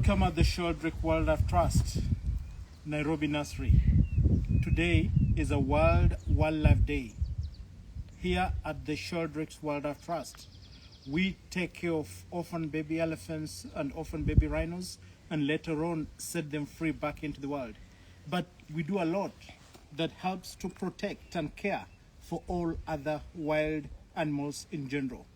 Welcome at the Sheldrick Wildlife Trust, Nairobi Nursery. Today is a World Wildlife Day. Here at the Sheldrick Wildlife Trust, we take care of orphan baby elephants and orphan baby rhinos and later on set them free back into the wild. But we do a lot that helps to protect and care for all other wild animals in general.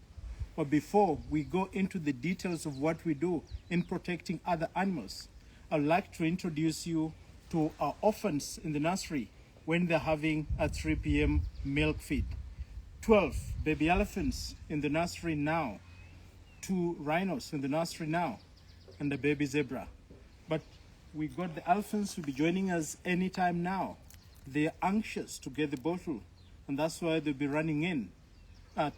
But before we go into the details of what we do in protecting other animals, I'd like to introduce you to our orphans in the nursery when they're having a 3 p.m. milk feed. 12 baby elephants in the nursery now, 2 rhinos in the nursery now, and a baby zebra. But we got the elephants who will be joining us anytime now. They're anxious to get the bottle, and that's why they'll be running in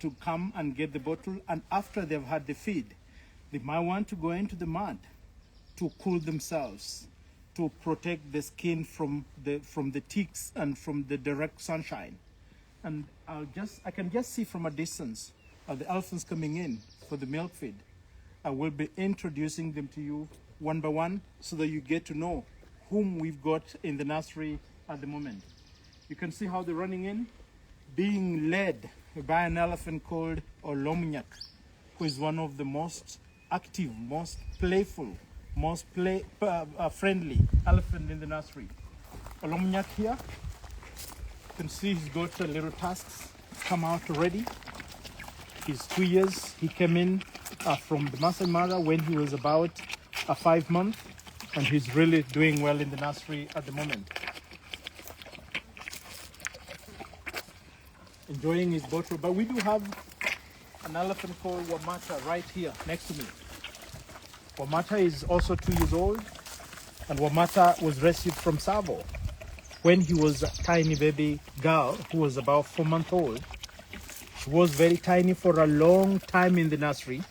to come and get the bottle. And after they've had the feed, they might want to go into the mud to cool themselves, to protect the skin from the ticks and from the direct sunshine. And I can just see from a distance the elephants coming in for the milk feed. I will be introducing them to you one by one so that you get to know whom we've got in the nursery at the moment. You can see how they're running in, being led by an elephant called Olomunyak, who is one of the most active, most playful, most friendly elephant in the nursery. Olomunyak here, you can see he's got little tusks come out already. He's 2 years. He came in from the Masai Mara when he was about 5 months, and he's really doing well in the nursery at the moment. Enjoying his bottle. But we do have an elephant called Wamata right here next to me. Wamata is also 2 years old, and Wamata was rescued from Tsavo when he was a tiny baby girl who was about 4 months old. She was very tiny for a long time in the nursery,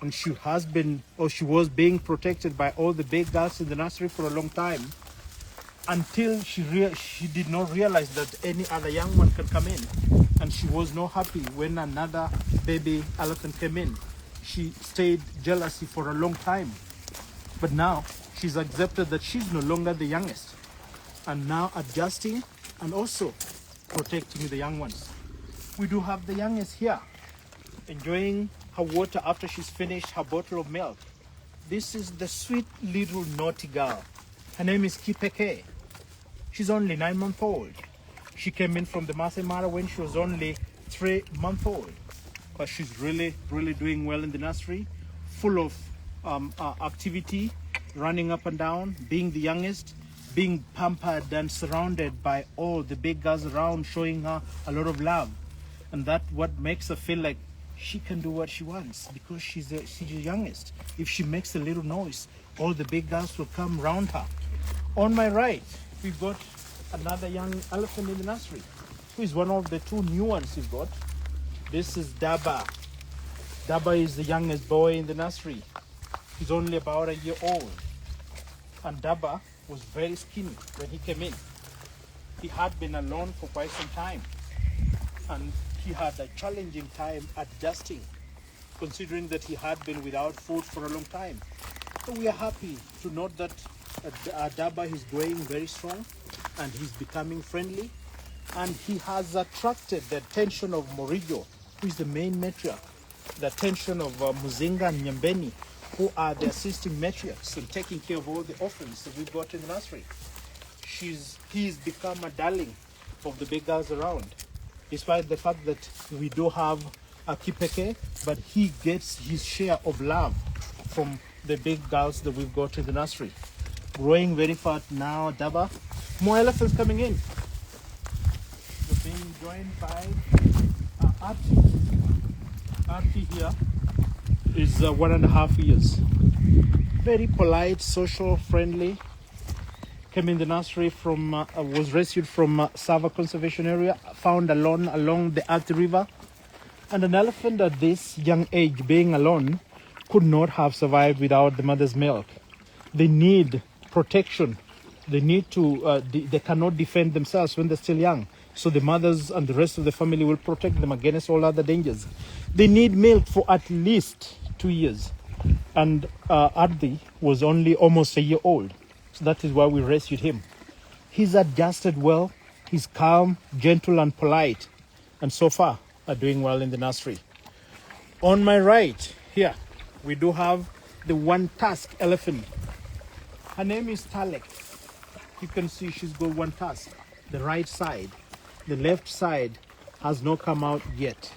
and she was being protected by all the big girls in the nursery for a long time, until she did not realize that any other young one can come in. And she was not happy when another baby elephant came in. She stayed jealousy for a long time. But now she's accepted that she's no longer the youngest, and now adjusting and also protecting the young ones. We do have the youngest here, enjoying her water after she's finished her bottle of milk. This is the sweet little naughty girl. Her name is Kipeke. She's only 9 months old. She came in from the Masai Mara when she was only 3 months old. But she's really doing well in the nursery, full of activity, running up and down, being the youngest, being pampered and surrounded by all the big girls around, showing her a lot of love. And that's what makes her feel like she can do what she wants, because she's the youngest. If she makes a little noise, all the big girls will come around her. On my right, we've got another young elephant in the nursery, who is one of the 2 new ones we've got. This is Daba. Daba is the youngest boy in the nursery. He's only about 1 year old. And Daba was very skinny when he came in. He had been alone for quite some time, and he had a challenging time adjusting, considering that he had been without food for a long time. So we are happy to note that Daba is growing very strong, and he's becoming friendly, and he has attracted the attention of Morijo, who is the main matriarch, the attention of Muzinga and Nyambeni, who are the assisting matriarchs and taking care of all the orphans that we've got in the nursery. He's become a darling of the big girls around, despite the fact that we do have a Kipeke, but he gets his share of love from the big girls that we've got in the nursery. Growing very fast now, Daba. More elephants coming in. We're being joined by Arti. Arti here is 1.5 years. Very polite, social, friendly. Came in the nursery from, was rescued from Sava Conservation Area, found alone along the Arti River. And an elephant at this young age, being alone, could not have survived without the mother's milk. They need protection. They need to, they cannot defend themselves when they're still young. So the mothers and the rest of the family will protect them against all other dangers. They need milk for at least 2 years. And Ardi was only almost a year old. So that is why we rescued him. He's adjusted well. He's calm, gentle, and polite. And so far, are doing well in the nursery. On my right, here, we do have the one tusk elephant. Her name is Talek. You can see she's got one tusk. The right side. The left side has not come out yet.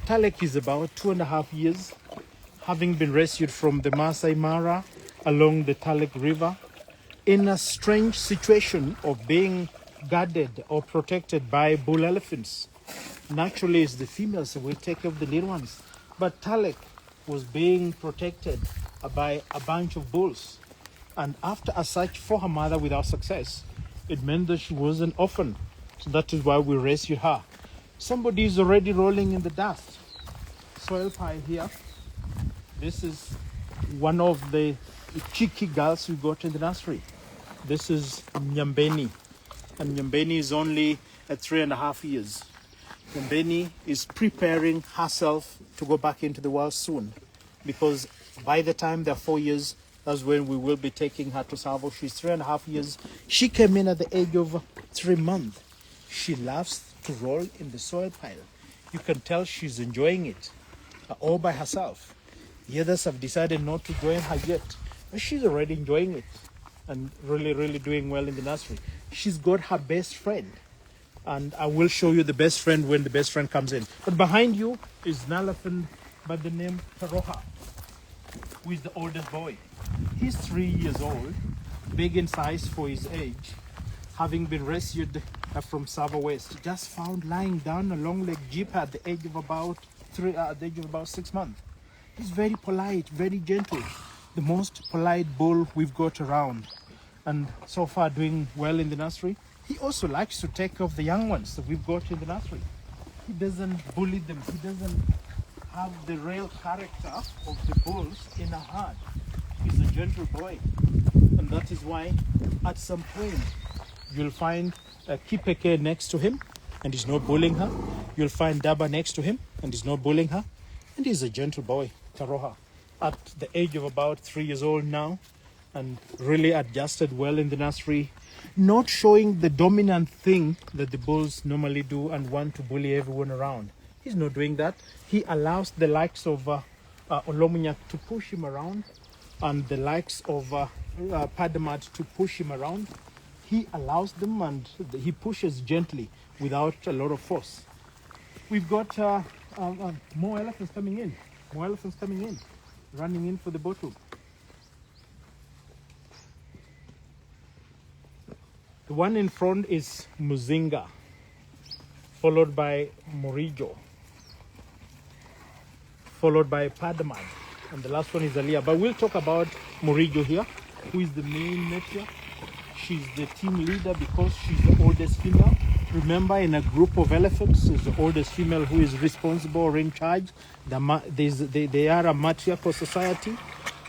Talek is about 2.5 years, having been rescued from the Masai Mara along the Talek River in a strange situation of being guarded or protected by bull elephants. Naturally, it's the females that will take care of the little ones. But Talek was being protected by a bunch of bulls. And after a search for her mother without success, it meant that she was an orphan. So that is why we rescued her. Somebody is already rolling in the dust. Soil pile here. This is one of the cheeky girls we got in the nursery. This is Nyambeni. And Nyambeni is only at 3.5 years. Nyambeni is preparing herself to go back into the world soon. Because by the time they're 4 years, that's when we will be taking her to Tsavo. She's 3.5 years. She came in at the age of 3 months. She loves to roll in the soil pile. You can tell she's enjoying it all by herself. The others have decided not to join her yet, but she's already enjoying it and really doing well in the nursery. She's got her best friend, and I will show you the best friend when the best friend comes in. But behind you is an elephant by the name Taroha, who is the oldest boy. He's 3 years old, big in size for his age, having been rescued from Tsavo West. Just found lying down along Lake Jipa at the age of about 6 months. He's very polite, very gentle. The most polite bull we've got around. And so far doing well in the nursery. He also likes to take care of the young ones that we've got in the nursery. He doesn't bully them. He doesn't have the real character of the bulls in a herd. He's a gentle boy. And that is why at some point you'll find Kipeke next to him and he's not bullying her. You'll find Daba next to him and he's not bullying her. And he's a gentle boy, Taroha, at the age of about 3 years old now, and really adjusted well in the nursery, not showing the dominant thing that the bulls normally do and want to bully everyone around. He's not doing that. He allows the likes of Olomunyak to push him around and the likes of Padamad to push him around. He allows them and he pushes gently without a lot of force. We've got more elephants coming in. More elephants coming in, running in for the bottle. The one in front is Muzinga, followed by Morijo, followed by Padamad, and the last one is Alia. But we'll talk about Morijo here, who is the main matriarch. She's the team leader because she's the oldest female. Remember, in a group of elephants, is the oldest female who is responsible or in charge. They are a matriarchal society,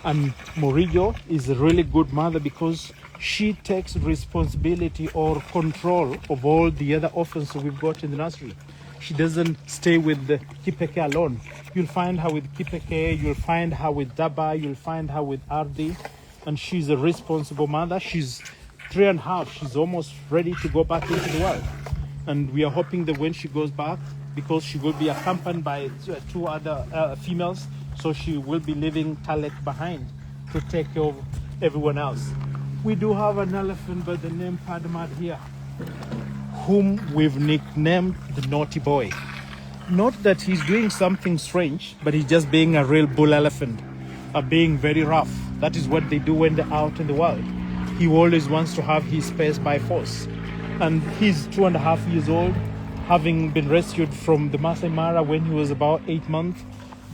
and Morijo is a really good mother because she takes responsibility or control of all the other orphans we've got in the nursery. She doesn't stay with the Kipeke alone. You'll find her with Kipeke, you'll find her with Daba, you'll find her with Ardi, and she's a responsible mother. She's 3.5. She's almost ready to go back into the world. And we are hoping that when she goes back, because she will be accompanied by 2 other females, so she will be leaving Talek behind to take care of everyone else. We do have an elephant by the name Padamad here, whom we've nicknamed the naughty boy. Not that he's doing something strange, but he's just being a real bull elephant, being very rough. That is what they do when they're out in the world. He always wants to have his space by force. And he's 2.5 years old, having been rescued from the Masai Mara when he was about 8 months,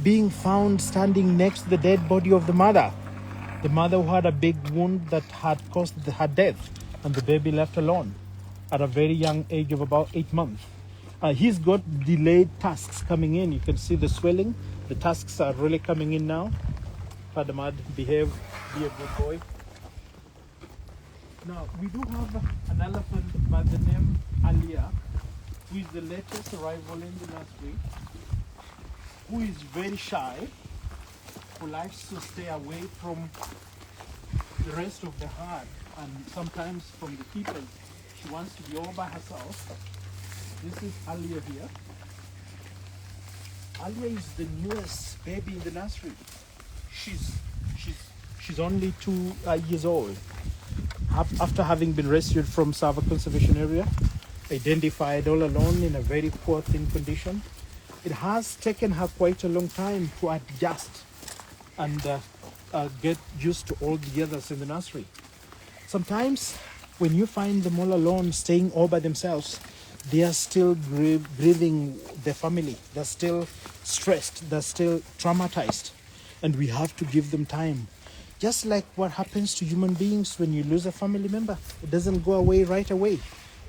being found standing next to the dead body of the mother. The mother who had a big wound that had caused her death, and the baby left alone at a very young age of about 8 months. He's got delayed tusks coming in. You can see the swelling. The tusks are really coming in now. Padamad, behave, be a good boy. Now, we do have an elephant by the name Alia, who is the latest arrival in the nursery, who is very shy, who likes to stay away from the rest of the herd and sometimes from the people. She wants to be all by herself. This is Alia here. Alia is the newest baby in the nursery. She's only 2 years old. After having been rescued from Sava Conservation Area, identified all alone in a very poor thin condition, it has taken her quite a long time to adjust and get used to all the others in the nursery. Sometimes when you find them all alone, staying all by themselves, they are still grieving their family. They're still stressed. They're still traumatized. And we have to give them time. Just like what happens to human beings when you lose a family member. It doesn't go away right away.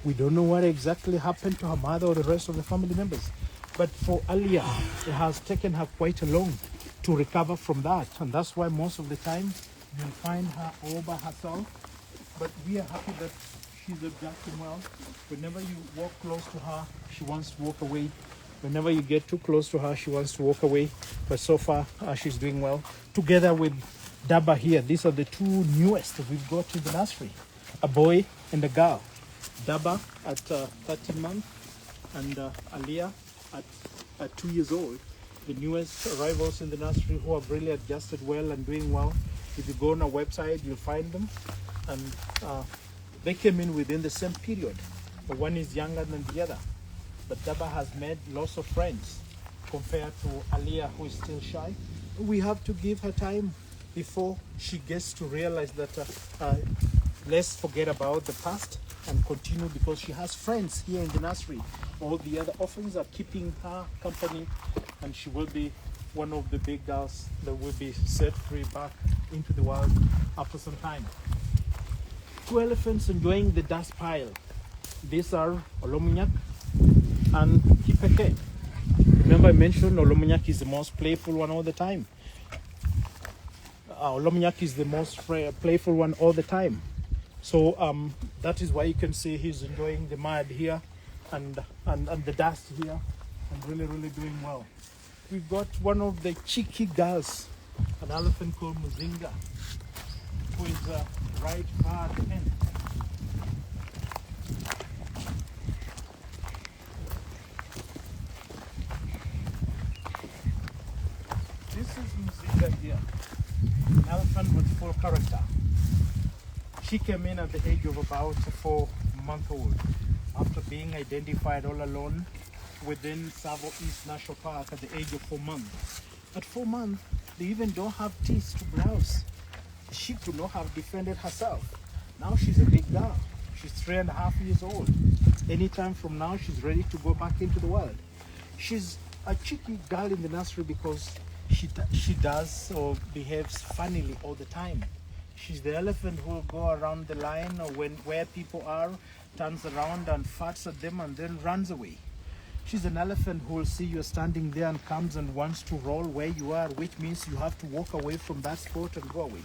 We don't know what exactly happened to her mother or the rest of the family members. But for Alia, it has taken her quite a long to recover from that. And that's why most of the time you'll find her all by herself. But we are happy that she's adjusting well. Whenever you walk close to her, she wants to walk away. Whenever you get too close to her, she wants to walk away. But so far, she's doing well. Together with Daba here, these are the 2 newest that we've got in the nursery. A boy and a girl. Daba at 13 months and Alia at 2 years old. The newest arrivals in the nursery who have really adjusted well and doing well. If you go on our website, you'll find them. And they came in within the same period. But one is younger than the other. But Daba has made lots of friends compared to Alia, who is still shy. We have to give her time before she gets to realize that let's forget about the past and continue, because she has friends here in the nursery. All the other orphans are keeping her company, and she will be one of the big girls that will be set free back into the wild after some time. 2 elephants enjoying the dust pile. These are Olomunyak and Kipeke. Remember I mentioned Olomunyak is the most playful one all the time. Olomunyak is the most playful one all the time. So that is why you can see he's enjoying the mud here and the dust here and really, really doing well. We've got one of the cheeky girls, an elephant called Muzinga, who is right far at the end. This is Muzinga here, an elephant with full character. She came in at the age of about 4 months old after being identified all alone within Tsavo East National Park at the age of 4 months. At 4 months, they even don't have teeth to browse. She could not have defended herself. Now she's a big girl. She's 3.5 years old. Anytime from now, she's ready to go back into the world. She's a cheeky girl in the nursery because she does or behaves funnily all the time. She's the elephant who will go around the line or where people are, turns around and farts at them and then runs away. She's an elephant who will see you standing there and comes and wants to roll where you are, which means you have to walk away from that spot and go away.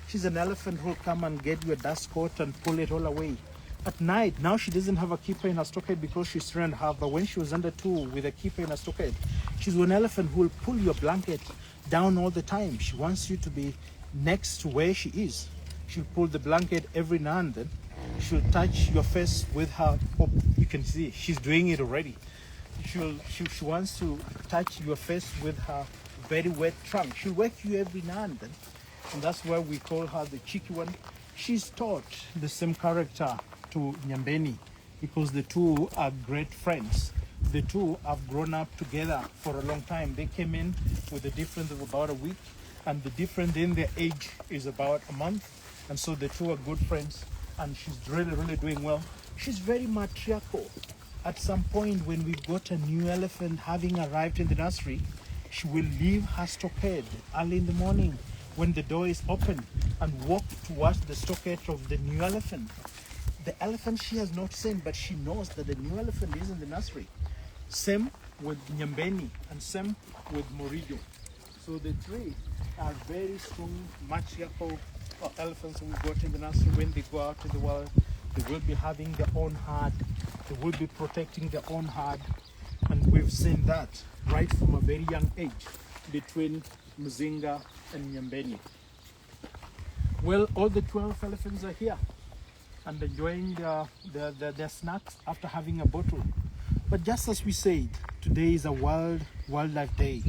She's an elephant who will come and get you a dust coat and pull it all away. At night, now she doesn't have a keeper in her stockade because she's 3.5, but when she was under 2 with a keeper in her stockade, she's an elephant who will pull your blanket down all the time. She wants you to be next to where she is. She'll pull the blanket every now and then. She'll touch your face with her, oh, you can see, she's doing it already. She wants to touch your face with her very wet trunk. She'll wake you every now and then. And that's why we call her the cheeky one. She's taught the same character to Nyambeni because the 2 are great friends. The 2 have grown up together for a long time. They came in with a difference of about a week, and the difference in their age is about a month. And so the 2 are good friends, and she's really, really doing well. She's very matriarchal. At some point when we've got a new elephant having arrived in the nursery, she will leave her stockade early in the morning when the door is open and walk towards the stockade of the new elephant. The elephant she has not seen, but she knows that the new elephant is in the nursery. Same with Nyambeni and same with Morijo. So the 3 are very strong matriarchal elephants we've got in the nursery. When they go out in the world, they will be having their own herd. They will be protecting their own herd. And we've seen that right from a very young age. between Muzinga and Nyambeni. Well, all the 12 elephants are here and enjoying their snacks after having a bottle. But just as we said, today is a World Wildlife Day.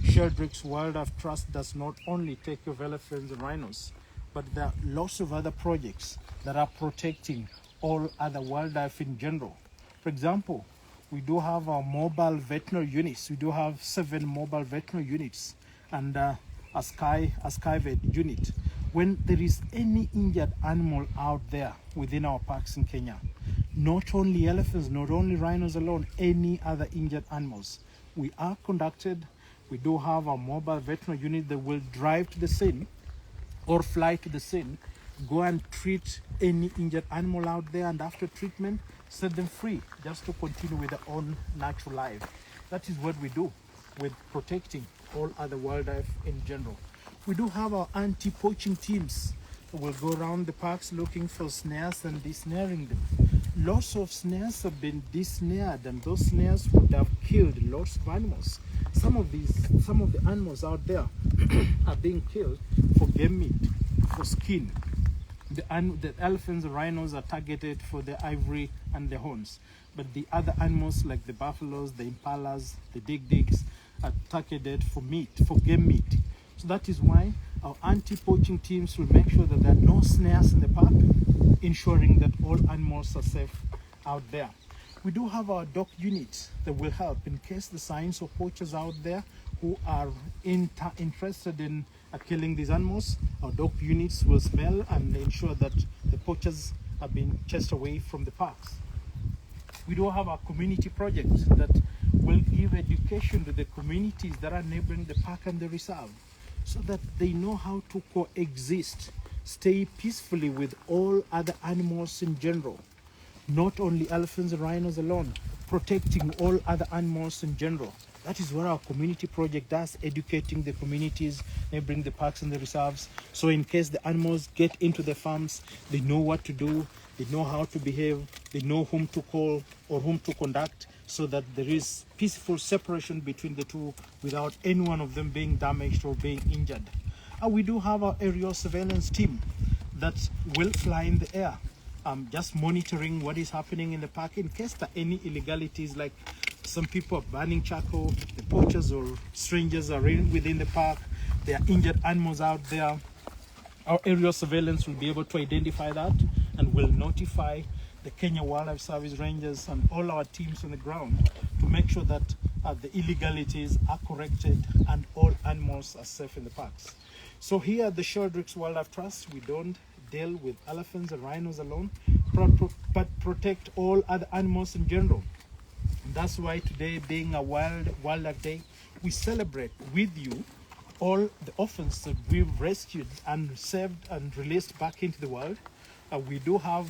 Sheldrick's Wildlife Trust does not only take care of elephants and rhinos, but there are lots of other projects that are protecting all other wildlife in general. For example, we do have our mobile veterinary units. We do have 7 mobile veterinary units and a Sky Vet unit. When there is any injured animal out there within our parks in Kenya, not only elephants, not only rhinos alone, any other injured animals, we are conducted. We do have a mobile veterinary unit that will drive to the scene or fly to the scene, go and treat any injured animal out there, and after treatment, set them free just to continue with their own natural life. That is what we do with protecting all other wildlife in general. We do have our anti-poaching teams who will go around the parks looking for snares and desnaring them. Lots of snares have been desnared, and those snares would have killed lots of animals. Some of the animals out there are being killed for game meat, for skin. The elephants and rhinos are targeted for the ivory and the horns, but the other animals like the buffaloes, the impalas, the dig-digs are targeted for meat, for game meat. So that is why our anti-poaching teams will make sure that there are no snares in the park, ensuring that all animals are safe out there. We do have our dog units that will help in case the signs of poachers out there who are interested in killing these animals. Our dog units will smell and ensure that the poachers are being chased away from the parks. We do have our community projects that will give education to the communities that are neighboring the park and the reserve, so that they know how to coexist, stay peacefully with all other animals in general. Not only elephants and rhinos alone, protecting all other animals in general. That is what our community project does, educating the communities neighboring the parks and the reserves. So in case the animals get into the farms, they know what to do, they know how to behave, they know whom to call or whom to conduct, so that there is peaceful separation between the two without any one of them being damaged or being injured. And we do have our aerial surveillance team that will fly in the air, just monitoring what is happening in the park in case there are any illegalities, like some people are burning charcoal, the poachers or strangers are within the park, there are injured animals out there. Our aerial surveillance will be able to identify that and will notify the Kenya Wildlife Service Rangers and all our teams on the ground to make sure that the illegalities are corrected and all animals are safe in the parks. So here at the Sheldrick's Wildlife Trust, we don't deal with elephants and rhinos alone, but protect all other animals in general. And that's why today, being a Wildlife Day, we celebrate with you all the orphans that we've rescued and saved and released back into the world. We do have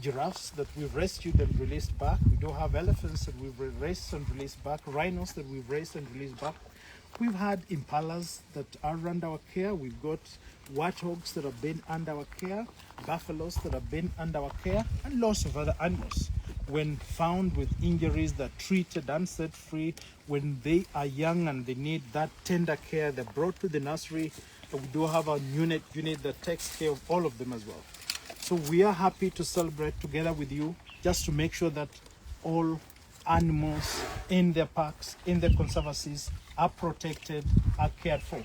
giraffes that we've rescued and released back. We do have elephants that we've raised and released back, rhinos that we've raised and released back. We've had impalas that are under our care. We've got warthogs that have been under our care, buffaloes that have been under our care, and lots of other animals. When found with injuries, that are treated and set free. When they are young and they need that tender care, they're brought to the nursery. We do have a unit that takes care of all of them as well. So we are happy to celebrate together with you, just to make sure that all animals in their parks, in their conservancies, are protected, are cared for.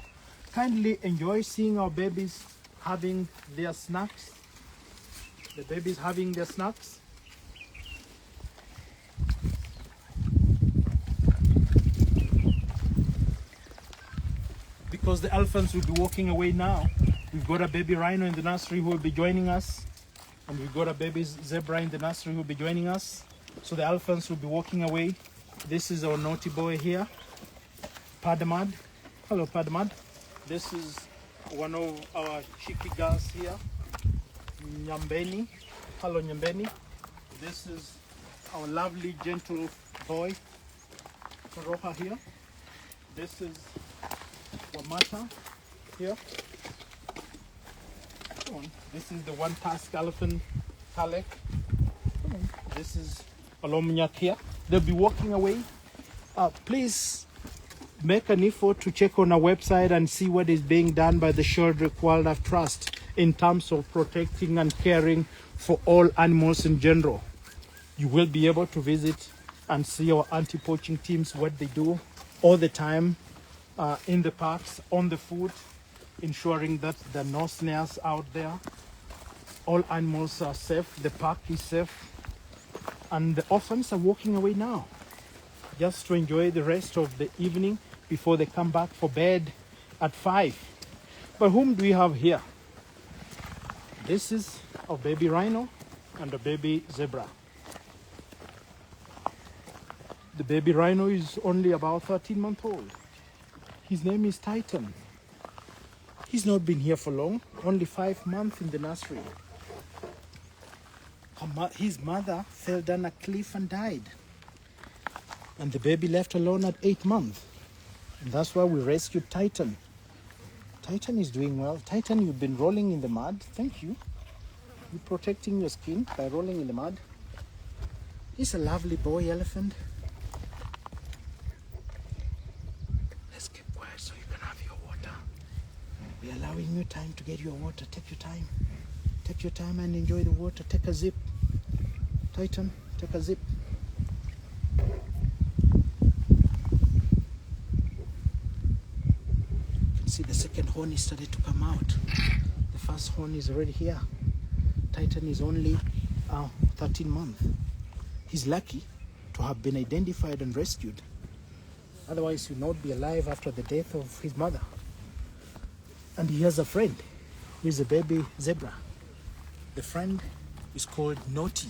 Kindly enjoy seeing our babies having their snacks. The babies having their snacks. Because the elephants will be walking away now, we've got a baby rhino in the nursery who will be joining us. And we've got a baby zebra in the nursery who will be joining us. So the elephants will be walking away. This is our naughty boy here, Padamad. Hello, Padamad. This is one of our cheeky girls here, Nyambeni. Hello, Nyambeni. This is our lovely, gentle boy, Koroha here. This is Wamata here. Come on. This is the one tusk elephant, Talek. This is Alomnyak here. They'll be walking away. Please make an effort to check on our website and see what is being done by the Sheldrick Wildlife Trust in terms of protecting and caring for all animals in general. You will be able to visit and see our anti-poaching teams, what they do all the time in the parks, on the food, ensuring that there are no snares out there. All animals are safe, the park is safe, and the orphans are walking away now, just to enjoy the rest of the evening before they come back for bed at 5. But whom do we have here? This is a baby rhino and a baby zebra. The baby rhino is only about 13 months old. His name is Titan. He's not been here for long, only 5 months in the nursery. His mother fell down a cliff and died. And the baby left alone at 8 months. And that's why we rescued Titan. Titan is doing well. Titan, you've been rolling in the mud. Thank you. You're protecting your skin by rolling in the mud. He's a lovely boy elephant. Let's keep quiet so you can have your water. We're allowing you time to get your water. Take your time. Take your time and enjoy the water. Take a zip. Titan, take a zip. See, the second horn is started to come out. The first horn is already here. Titan is only 13 months. He's lucky to have been identified and rescued. Otherwise, he would not be alive after the death of his mother. And he has a friend who is a baby zebra. The friend is called Naughty.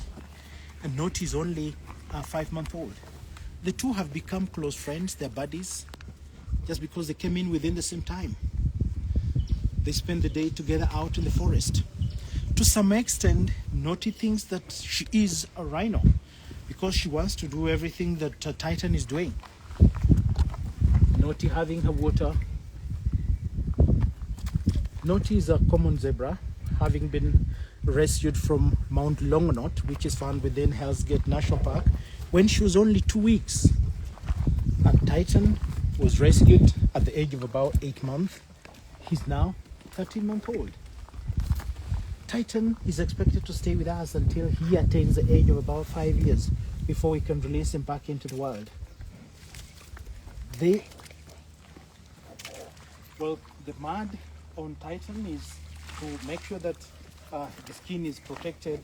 And Naughty is only 5 months old. The two have become close friends, they're buddies, just because they came in within the same time. They spend the day together out in the forest. To some extent, Naughty thinks that she is a rhino because she wants to do everything that Titan is doing. Naughty having her water. Naughty is a common zebra, having been rescued from Mount Longonot, which is found within Hell's Gate National Park, when she was only 2 weeks. And Titan was rescued at the age of about 8 months. He's now 13 months old. Titan is expected to stay with us until he attains the age of about 5 years before we can release him back into the wild. The mud on Titan is to make sure that the skin is protected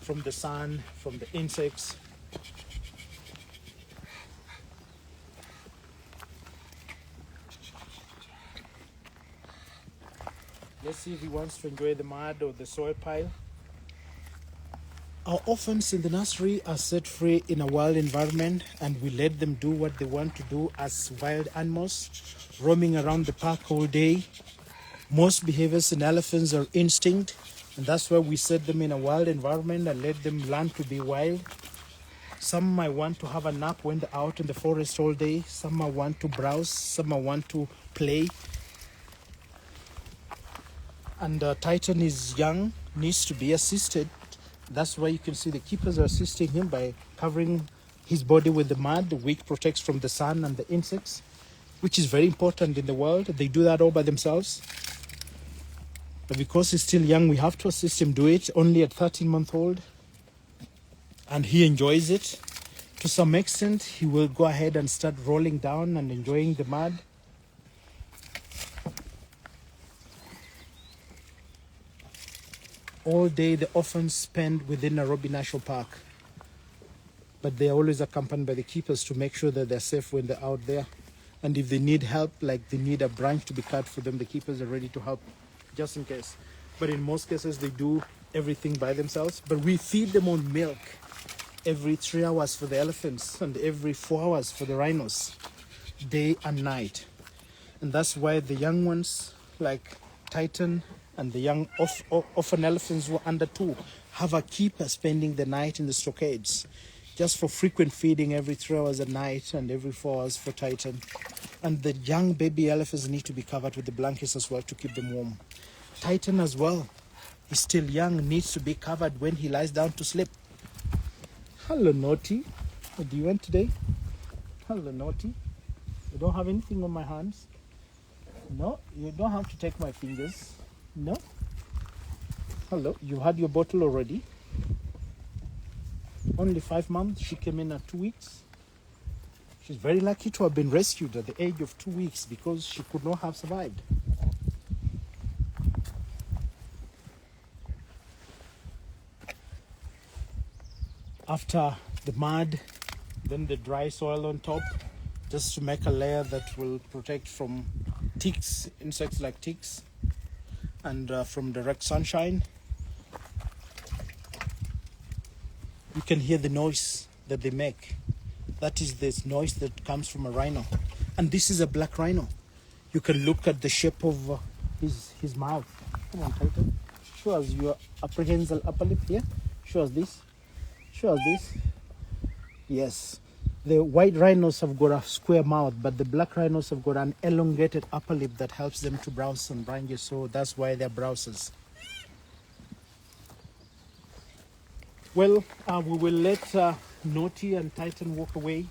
from the sun, from the insects. Let's see if he wants to enjoy the mud or the soil pile. Our orphans in the nursery are set free in a wild environment, and we let them do what they want to do as wild animals, roaming around the park all day. Most behaviors in elephants are instinct, and that's why we set them in a wild environment and let them learn to be wild. Some might want to have a nap when they're out in the forest all day. Some might want to browse. Some might want to play. And Titan is young, needs to be assisted. That's why you can see the keepers are assisting him by covering his body with the mud, which protects from the sun and the insects, which is very important in the world. They do that all by themselves. But because he's still young, we have to assist him do it, only at 13 months old. And he enjoys it. To some extent, he will go ahead and start rolling down and enjoying the mud. All day the orphans spend within Nairobi National Park, but they are always accompanied by the keepers to make sure that they're safe when they're out there. And if they need help, like they need a branch to be cut for them, the keepers are ready to help just in case. But in most cases they do everything by themselves. But we feed them on milk every 3 hours for the elephants and every 4 hours for the rhinos, day and night. And that's why the young ones like Titan and the young orphan elephants who are under 2 have a keeper spending the night in the stockades, just for frequent feeding every 3 hours at night and every 4 hours for Titan. And the young baby elephants need to be covered with the blankets as well to keep them warm. Titan as well, he's still young, needs to be covered when he lies down to sleep. Hello, Naughty. What do you want today? Hello, Naughty. You don't have anything on my hands. No, you don't have to take my fingers. No. Hello, you had your bottle already. Only 5 months. She came in at 2 weeks. She's very lucky to have been rescued at the age of 2 weeks because she could not have survived. After the mud, then the dry soil on top, just to make a layer that will protect from ticks, insects like ticks, and from direct sunshine. You can hear the noise that they make. That is this noise that comes from a rhino. And this is a black rhino. You can look at the shape of his mouth. Come on, Titan. Show us your prehensile upper lip here. Show us this. Show us this. Yes. The white rhinos have got a square mouth, but the black rhinos have got an elongated upper lip that helps them to browse on branches, so that's why they're browsers. Well, we will let Naughty and Titan walk away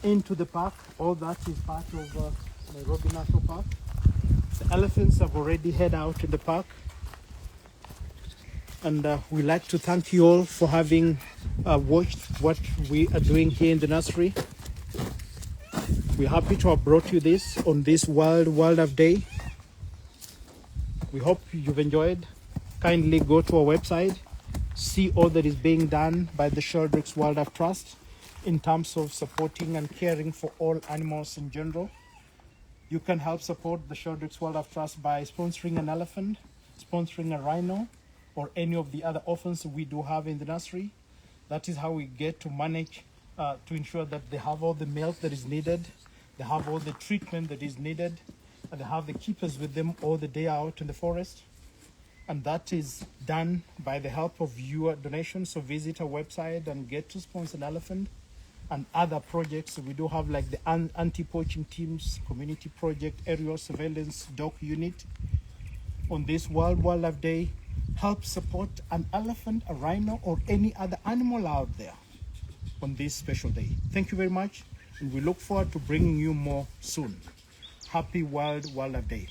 into the park. All that is part of Nairobi National Park. The elephants have already head out in the park. And we'd like to thank you all for having watched what we are doing here in the nursery. We're happy to have brought you this on this World Wildlife Day. We hope you've enjoyed. Kindly go to our website, see all that is being done by the Sheldricks Wildlife Trust in terms of supporting and caring for all animals in general. You can help support the Sheldricks Wildlife Trust by sponsoring an elephant, sponsoring a rhino, or any of the other orphans we do have in the nursery. That is how we get to manage to ensure that they have all the milk that is needed, they have all the treatment that is needed, and they have the keepers with them all the day out in the forest. And that is done by the help of your donations. So visit our website and get to sponsor an elephant and other projects we do have, like the anti-poaching teams, community project, aerial surveillance dog unit. On this World Wildlife Day, help support an elephant, a rhino, or any other animal out there on this special day. Thank you very much, and we look forward to bringing you more soon. Happy World Wildlife Day.